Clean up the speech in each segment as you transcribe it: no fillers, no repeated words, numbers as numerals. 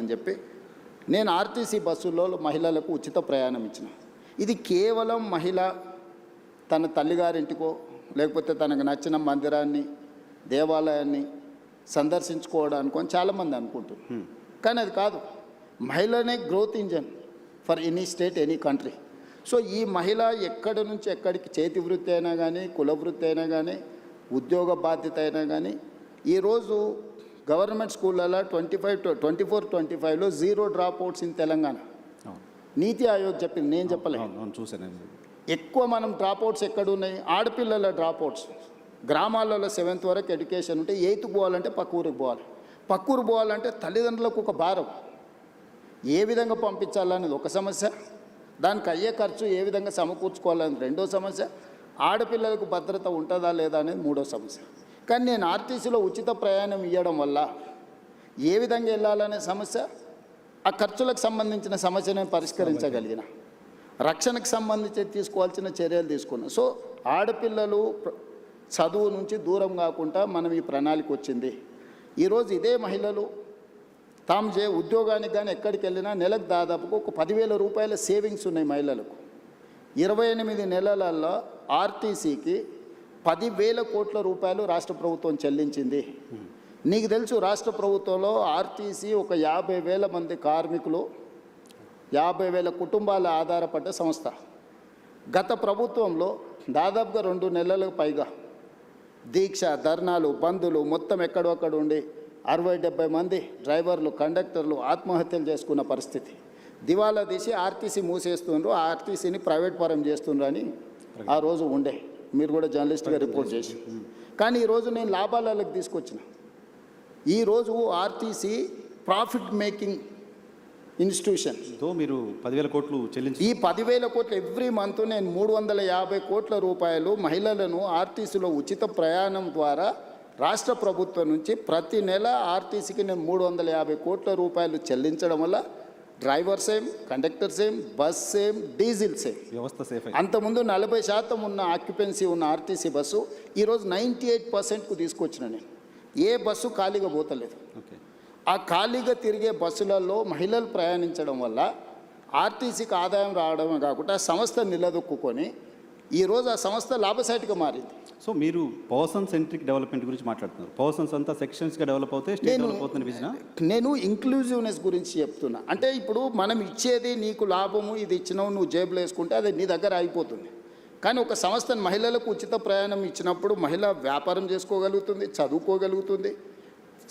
అని చెప్పి నేను ఆర్టీసీ బస్సుల్లో మహిళలకు ఉచిత ప్రయాణం ఇచ్చిన. ఇది కేవలం మహిళ తన తల్లిగారింటికో లేకపోతే తనకు నచ్చిన మందిరాన్ని దేవాలయాన్ని సందర్శించుకోవడానికో అని చాలామంది అనుకుంటున్నారు. కానీ అది కాదు. మహిళనే growth engine for any state, any country. So ఈ మహిళ ఎక్కడి నుంచి ఎక్కడికి చేతి వృత్తి అయినా కానీ, కుల వృత్తి అయినా కానీ, ఉద్యోగ బాధ్యత అయినా కానీ, ఈరోజు గవర్నమెంట్ స్కూళ్ళలో 24-25లో 0 డ్రాప్ అవుట్స్ ఇన్ తెలంగాణ. నీతి ఆయోగ్ చెప్పింది, నేను చెప్పలేదు, చూసాను. ఎక్కువ మనం డ్రాప్ అవుట్స్ ఎక్కడున్నాయి? ఆడపిల్లల డ్రాప్ అవుట్స్. గ్రామాలలో 7th వరకు ఎడ్యుకేషన్ ఉంటే 8th పోవాలంటే పక్క ఊరికి పోవాలి. పక్క ఊరు పోవాలంటే తల్లిదండ్రులకు ఒక భారం. ఏ విధంగా పంపించాలనేది ఒక సమస్య, దానికి అయ్యే ఖర్చు ఏ విధంగా సమకూర్చుకోవాలనేది రెండో సమస్య, ఆడపిల్లలకు భద్రత ఉంటుందా లేదా అనేది మూడో సమస్య. కానీ నేను ఆర్టీసీలో ఉచిత ప్రయాణం ఇవ్వడం వల్ల ఏ విధంగా వెళ్ళాలనే సమస్య, ఆ ఖర్చులకు సంబంధించిన సమస్యను పరిష్కరించగలిగిన, రక్షణకు సంబంధించి తీసుకోవాల్సిన చర్యలు తీసుకున్నాం. సో ఆడపిల్లలు చదువు నుంచి దూరం కాకుండా మనం ఈ ప్రణాళిక వచ్చింది. ఈరోజు ఇదే మహిళలు తాము ఉద్యోగానికి కానీ ఎక్కడికి వెళ్ళినా నెలకు దాదాపుగా ఒక 10,000 రూపాయల సేవింగ్స్ ఉన్నాయి మహిళలకు. 28 నెలలలో ఆర్టీసీకి 10,000 కోట్ల రూపాయలు రాష్ట్ర ప్రభుత్వం చెల్లించింది. నీకు తెలుసు, రాష్ట్ర ప్రభుత్వంలో ఆర్టీసీ ఒక 50,000 మంది కార్మికులు, 50,000 కుటుంబాల ఆధారపడ్డ సంస్థ. గత ప్రభుత్వంలో దాదాపుగా 2 నెలలకు పైగా దీక్ష, ధర్నాలు, బంధులు మొత్తం ఎక్కడొక్కడ ఉండి 60-70 మంది డ్రైవర్లు, కండక్టర్లు ఆత్మహత్యలు చేసుకున్న పరిస్థితి. దివాలా తీసి ఆర్టీసీ మూసేస్తుండ్రు, ఆర్టీసీని ప్రైవేట్ పరం చేస్తుండ్రు అని ఆ రోజు ఉండే. మీరు కూడా జర్నలిస్ట్గా రిపోర్ట్ చేసి. కానీ ఈరోజు నేను లాభాలకు తీసుకొచ్చిన. ఈరోజు ఆర్టీసీ ప్రాఫిట్ మేకింగ్ ఇన్స్టిట్యూషన్. మీరు 10,000 కోట్లు చెల్లించి, ఈ 10,000 కోట్లు ఎవ్రీ మంత్ నేను 350 కోట్ల రూపాయలు మహిళలను ఆర్టీసీలో ఉచిత ప్రయాణం ద్వారా రాష్ట్ర ప్రభుత్వం నుంచి ప్రతి నెల ఆర్టీసీకి నేను 350 కోట్ల రూపాయలు చెల్లించడం వల్ల driver same, conductor same, bus same, diesel same, వ్యవస్థ సేఫ్. అంతకుముందు 40% ఉన్న ఆక్యుపెన్సీ ఉన్న ఆర్టీసీ బస్సు ఈరోజు 98%కు తీసుకొచ్చిన నేను. ఏ బస్సు ఖాళీగా పోతలేదు. ఆ ఖాళీగా తిరిగే బస్సులలో మహిళలు ప్రయాణించడం వల్ల ఆర్టీసీకి ఆదాయం రావడమే కాకుండా సంస్థ నిలదొక్కుని ఈరోజు ఆ సంస్థ లాభసాటిగా మారింది. సో మీరు పర్సన్ సెంట్రిక్ డెవలప్మెంట్ గురించి మాట్లాడుతున్నారు. పర్సన్స్ అంతా సెక్షన్స్గా డెవలప్ అవుతే స్టేట్ డెవలప్ అవుతుంది విజన్. నేను ఇంక్లూజివ్నెస్ గురించి చెప్తున్నా. అంటే ఇప్పుడు మనం ఇచ్చేది నీకు లాభము, ఇది ఇచ్చినావు నువ్వు జేబులో వేసుకుంటే అది నీ దగ్గర అయిపోతుంది. కానీ ఒక సంస్థ మహిళలకు ఉచిత ప్రయాణం ఇచ్చినప్పుడు మహిళ వ్యాపారం చేసుకోగలుగుతుంది, చదువుకోగలుగుతుంది,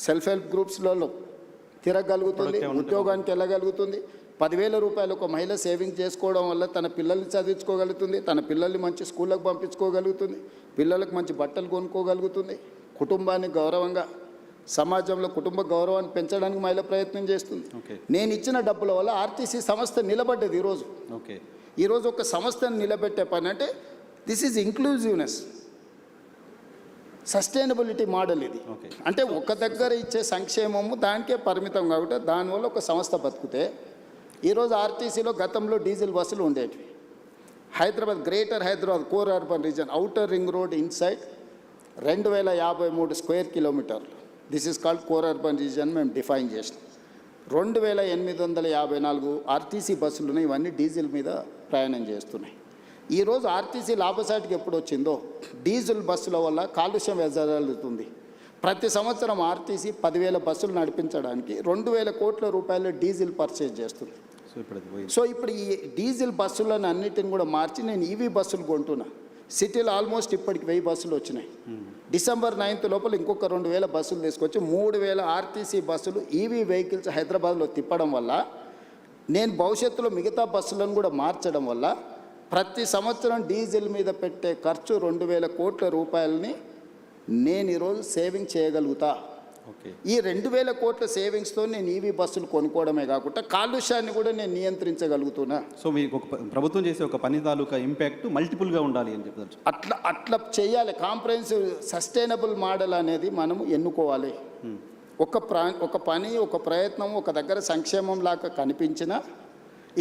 సెల్ఫ్ హెల్ప్ గ్రూప్స్లలో తిరగలుగుతుంది, ఉద్యోగానికి వెళ్ళగలుగుతుంది. 10,000 రూపాయలు ఒక మహిళ సేవింగ్ చేసుకోవడం వల్ల తన పిల్లల్ని చదివించుకోగలుగుతుంది, తన పిల్లల్ని మంచి స్కూళ్ళకు పంపించుకోగలుగుతుంది, పిల్లలకు మంచి బట్టలు కొనుక్కోగలుగుతుంది, కుటుంబాన్ని గౌరవంగా, సమాజంలో కుటుంబ గౌరవాన్ని పెంచడానికి మహిళ ప్రయత్నం చేస్తుంది. నేను ఇచ్చిన డబ్బుల వల్ల ఆర్టీసీ సంస్థ నిలబడ్డది. ఈరోజు ఒక సంస్థను నిలబెట్టే పని అంటే this is inclusiveness, sustainability model ఇది. అంటే ఒక దగ్గర ఇచ్చే సంక్షేమము దానికే పరిమితం కాబట్టి దానివల్ల ఒక సంస్థ బతుకుతే. ఈరోజు ఆర్టీసీలో గతంలో డీజిల్ బస్సులు ఉండేటివి. Hyderabad, greater Hyderabad core urban region, outer ring road inside 2,053 square కిలోమీటర్లు. This is called core urban region మేము డిఫైన్ చేసినాం. 2,854 ఆర్టీసీ బస్సులు ఉన్నాయి. ఇవన్నీ డీజిల్ మీద ప్రయాణం చేస్తున్నాయి. ఈరోజు ఆర్టీసీ లాభసాటికి ఎప్పుడు వచ్చిందో డీజిల్ బస్సుల వల్ల కాలుష్యం వెదజల్లుతుంది. ప్రతి సంవత్సరం ఆర్టీసీ 10,000 బస్సులు నడిపించడానికి 2,000 కోట్ల రూపాయలు డీజిల్ పర్చేజ్ చేస్తుంది. సో ఇప్పుడు ఈ డీజిల్ బస్సులను అన్నిటిని కూడా మార్చి నేను ఈవీ బస్సులు కొంటున్నా. సిటీలో ఆల్మోస్ట్ ఇప్పటికి 1000 బస్సులు వచ్చినాయి. డిసెంబర్ 9th లోపల ఇంకొక 2,000 బస్సులు తీసుకొచ్చి 3,000 ఆర్టీసీ బస్సులు ఈవీ వెహికల్స్ హైదరాబాద్లో తిప్పడం వల్ల, నేను భవిష్యత్తులో మిగతా బస్సులను కూడా మార్చడం వల్ల ప్రతి సంవత్సరం డీజిల్ మీద పెట్టే ఖర్చు 2,000 కోట్ల రూపాయలని నేను ఈరోజు సేవింగ్ చేయగలుగుతా. ఈ 2,000 కోట్ల సేవింగ్స్తో నేను ఈవీ బస్సులు కొనుక్కోవడమే కాకుండా కాలుష్యాన్ని కూడా నేను నియంత్రించగలుగుతున్నా. సో మీకు ఒక ప్రభుత్వం చేసే ఒక పని తాలూకా ఇంపాక్ట్ మల్టిపుల్గా ఉండాలి అని చెప్తారు. అట్లా చేయాలి. కాంప్రహెన్సివ్ సస్టైనబుల్ మోడల్ అనేది మనం ఎన్నుకోవాలి. ఒక పని, ఒక ప్రయత్నం ఒక దగ్గర సంక్షేమం లాగా కనిపించినా,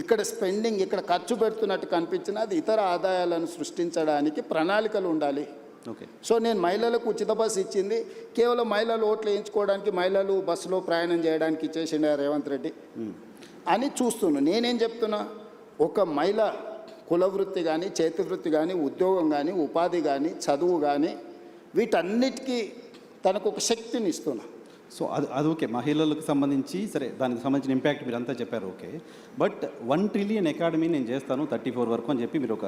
ఇక్కడ స్పెండింగ్, ఇక్కడ ఖర్చు పెడుతున్నట్టు కనిపించినా, అది ఇతర ఆదాయాలను సృష్టించడానికి ప్రణాళికలు ఉండాలి. ఓకే. సో నేను మహిళలకు ఉచిత బస్సు ఇచ్చింది కేవలం మహిళలు ఓట్లు వేయించుకోవడానికి, మహిళలు బస్సులో ప్రయాణం చేయడానికి ఇచ్చేసిండే రేవంత్ రెడ్డి అని చూస్తున్నాను. నేనేం చెప్తున్నా, ఒక మహిళ కులవృత్తి కానీ, చేతి వృత్తి కానీ, ఉద్యోగం కానీ, ఉపాధి కానీ, చదువు కానీ, వీటన్నిటికీ తనకు ఒక శక్తిని ఇస్తున్నా. సో అది ఓకే, మహిళలకు సంబంధించి సరే, దానికి సంబంధించిన ఇంపాక్ట్ మీరు అంతా చెప్పారు, ఓకే. బట్ 1 ట్రిలియన్ ఎకాడమీ నేను చేస్తాను 34 వరకు అని చెప్పి మీరు ఒక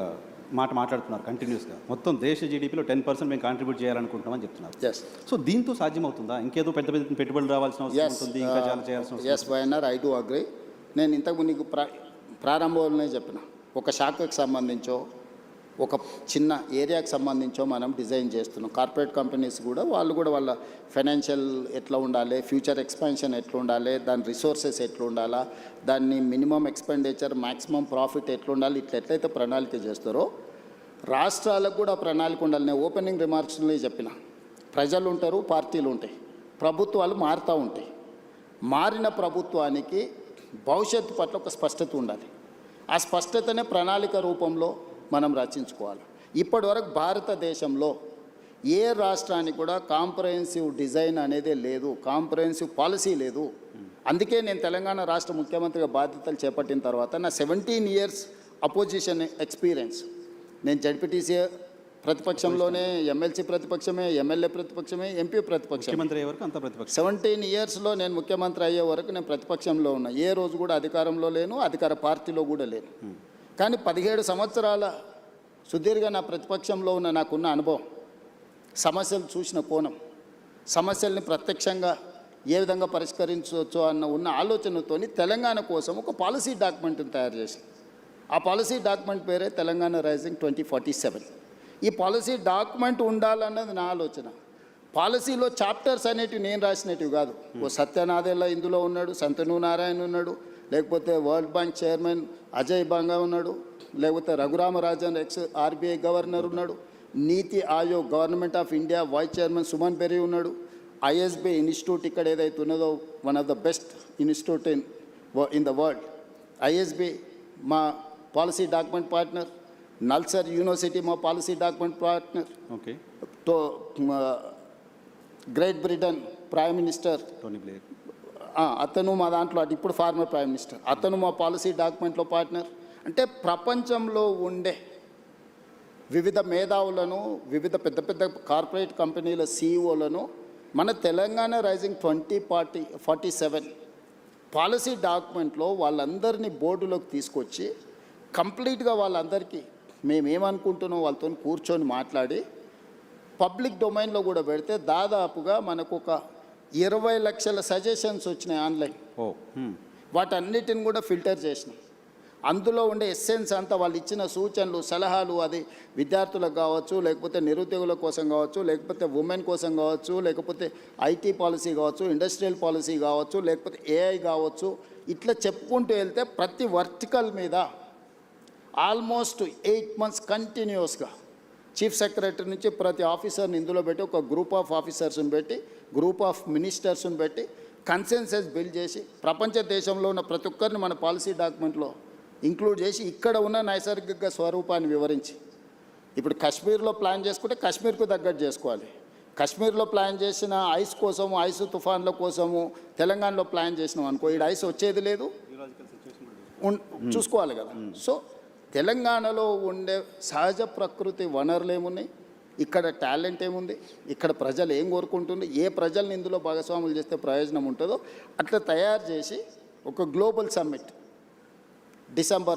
మాట మాట్లాడుతున్నారు కంటిన్యూస్గా. మొత్తం దేశ జీడీపీలో 10% మేము కాంట్రిబ్యూట్ చేయాలనుకుంటున్నామని చెప్తున్నారు. సో దీంతో సాధ్యమవుతుందా? ఇంకేదో పెద్ద పెద్ద పెట్టుబడులు రావాల్సిన అవసరం ఉంటుంది, ఇంకా చాలా చేయాల్సిన అవసరం? Yes YNR, I do agree. నేను ఇంతకు నీకు ప్రారంభంలోనే చెప్పిన, ఒక శాఖకు సంబంధించో ఒక చిన్న ఏరియాకి సంబంధించో మనం డిజైన్ చేస్తున్నాం. కార్పొరేట్ కంపెనీస్ కూడా వాళ్ళు కూడా వాళ్ళ ఫైనాన్షియల్ ఎట్లా ఉండాలి, ఫ్యూచర్ ఎక్స్పాన్షన్ ఎట్లా ఉండాలి, దాని రిసోర్సెస్ ఎట్లా ఉండాలా, దాన్ని మినిమం ఎక్స్పెండిచర్ మ్యాక్సిమం ప్రాఫిట్ ఎట్లా ఉండాలి, ఎట్లయితే ప్రణాళిక చేస్తారో రాష్ట్రాలకు కూడా ప్రణాళిక ఉండాలి. నేను ఓపెనింగ్ రిమార్క్స్లో చెప్పిన, ప్రజలు ఉంటారు, పార్టీలు ఉంటాయి, ప్రభుత్వాలు మారుతూ ఉంటాయి. మారిన ప్రభుత్వానికి భవిష్యత్తు పట్ల ఒక స్పష్టత ఉండాలి. ఆ స్పష్టతనే ప్రణాళిక రూపంలో మనం రచించుకోవాలి. ఇప్పటివరకు భారతదేశంలో ఏ రాష్ట్రానికి కూడా కాంప్రహెన్సివ్ డిజైన్ అనేది లేదు, కాంప్రహెన్సివ్ పాలసీ లేదు. అందుకే నేను తెలంగాణ రాష్ట్ర ముఖ్యమంత్రిగా బాధ్యతలు చేపట్టిన తర్వాత నా 17 years అపోజిషన్ ఎక్స్పీరియన్స్, నేను జడ్పీటీసీ ప్రతిపక్షంలోనే, ఎమ్మెల్సీ ప్రతిపక్షమే, ఎమ్మెల్యే ప్రతిపక్షమే, ఎంపీ ప్రతిపక్షం. ముఖ్యమంత్రి అయ్యే వరకు అంతా ప్రతిపక్షం. 17 yearsలో నేను ముఖ్యమంత్రి అయ్యే వరకు నేను ప్రతిపక్షంలో ఉన్నా. ఏ రోజు కూడా అధికారంలో లేను, అధికార పార్టీలో కూడా లేను. కానీ 17 సంవత్సరాల సుదీర్ఘ నా ప్రతిపక్షంలో ఉన్న నాకున్న అనుభవం, సమస్యలు చూసిన కోణం, సమస్యల్ని ప్రత్యక్షంగా ఏ విధంగా పరిష్కరించవచ్చు అన్న ఉన్న ఆలోచనతోని తెలంగాణ కోసం ఒక పాలసీ డాక్యుమెంట్ని తయారు చేసి, ఆ పాలసీ డాక్యుమెంట్ పేరే తెలంగాణ రైజింగ్ 2047. ఈ పాలసీ డాక్యుమెంట్ ఉండాలన్నది నా ఆలోచన. పాలసీలో చాప్టర్స్ అనేటివి నేను రాసినవి కాదు. ఓ సత్యనాథేళ్ళ ఇందులో ఉన్నాడు, సంతను నారాయణ ఉన్నాడు, లేకపోతే world bank chairman Ajay Banga ఉన్నాడు, లేకపోతే రఘురామరాజన్ ఎక్స్ ఆర్బీఐ గవర్నర్ ఉన్నాడు, Niti Aayog government of India vice chairman Suman Bery ఉన్నాడు, ఐఎస్బీ ఇన్స్టిట్యూట్ ఇక్కడ ఏదైతే ఉన్నదో one of the best institute in the world, ISB మా policy document partner, NALSAR university మా policy document partner, okay. Great Britain prime minister Tony Blair అతను మా దాంట్లో, ఇప్పుడు ఫార్మర్ ప్రైమ్ మినిస్టర్, అతను మా పాలసీ డాక్యుమెంట్లో పార్ట్నర్. అంటే ప్రపంచంలో ఉండే వివిధ మేధావులను, వివిధ పెద్ద పెద్ద కార్పొరేట్ కంపెనీల సీఈఓలను మన తెలంగాణ రైజింగ్ 2047 పాలసీ డాక్యుమెంట్లో వాళ్ళందరినీ బోర్డులోకి తీసుకొచ్చి కంప్లీట్గా వాళ్ళందరికీ మేమేమనుకుంటున్నాం వాళ్ళతో కూర్చొని మాట్లాడి పబ్లిక్ డొమైన్లో కూడా పెడితే దాదాపుగా మనకు ఒక 20 లక్షల సజెషన్స్ వచ్చినాయి ఆన్లైన్. వాటన్నిటిని కూడా ఫిల్టర్ చేసినాం. అందులో ఉండే ఎస్సెన్స్ అంతా వాళ్ళు ఇచ్చిన సూచనలు, సలహాలు, అది విద్యార్థులకు కావచ్చు, లేకపోతే నిరుద్యోగుల కోసం కావచ్చు, లేకపోతే ఉమెన్ కోసం కావచ్చు, లేకపోతే ఐటీ పాలసీ కావచ్చు, ఇండస్ట్రియల్ పాలసీ కావచ్చు, లేకపోతే ఏఐ కావచ్చు, ఇట్లా చెప్పుకుంటూ వెళ్తే ప్రతి వర్టికల్ మీద ఆల్మోస్ట్ 8 months కంటిన్యూస్గా చీఫ్ సెక్రటరీ నుంచి ప్రతి ఆఫీసర్ని ఇందులో పెట్టి, ఒక గ్రూప్ ఆఫ్ ఆఫీసర్స్ని పెట్టి, గ్రూప్ ఆఫ్ మినిస్టర్స్ని పెట్టి కన్సెన్సస్ బిల్డ్ చేసి ప్రపంచ దేశంలో ఉన్న ప్రతి ఒక్కరిని మన పాలసీ డాక్యుమెంట్లో ఇంక్లూడ్ చేసి ఇక్కడ ఉన్న నైసర్గిక స్వరూపాన్ని వివరించి, ఇప్పుడు కాశ్మీర్లో ప్లాన్ చేసుకుంటే కాశ్మీర్కు తగ్గట్టు చేసుకోవాలి. కాశ్మీర్లో ప్లాన్ చేసిన ఐస్ కోసము, ఐస్ తుఫాన్ల కోసము తెలంగాణలో ప్లాన్ చేసినాం అనుకో, ఇక్కడ ఐస్ వచ్చేది లేదు, చూసుకోవాలి కదా. సో తెలంగాణలో ఉండే సహజ ప్రకృతి వనరులు ఏమున్నాయి, ఇక్కడ టాలెంట్ ఏముంది, ఇక్కడ ప్రజలు ఏం కోరుకుంటుంది, ఏ ప్రజల్ని ఇందులో భాగస్వాములు చేస్తే ప్రయోజనం ఉంటుందో అట్లా తయారు చేసి ఒక గ్లోబల్ సమ్మిట్ December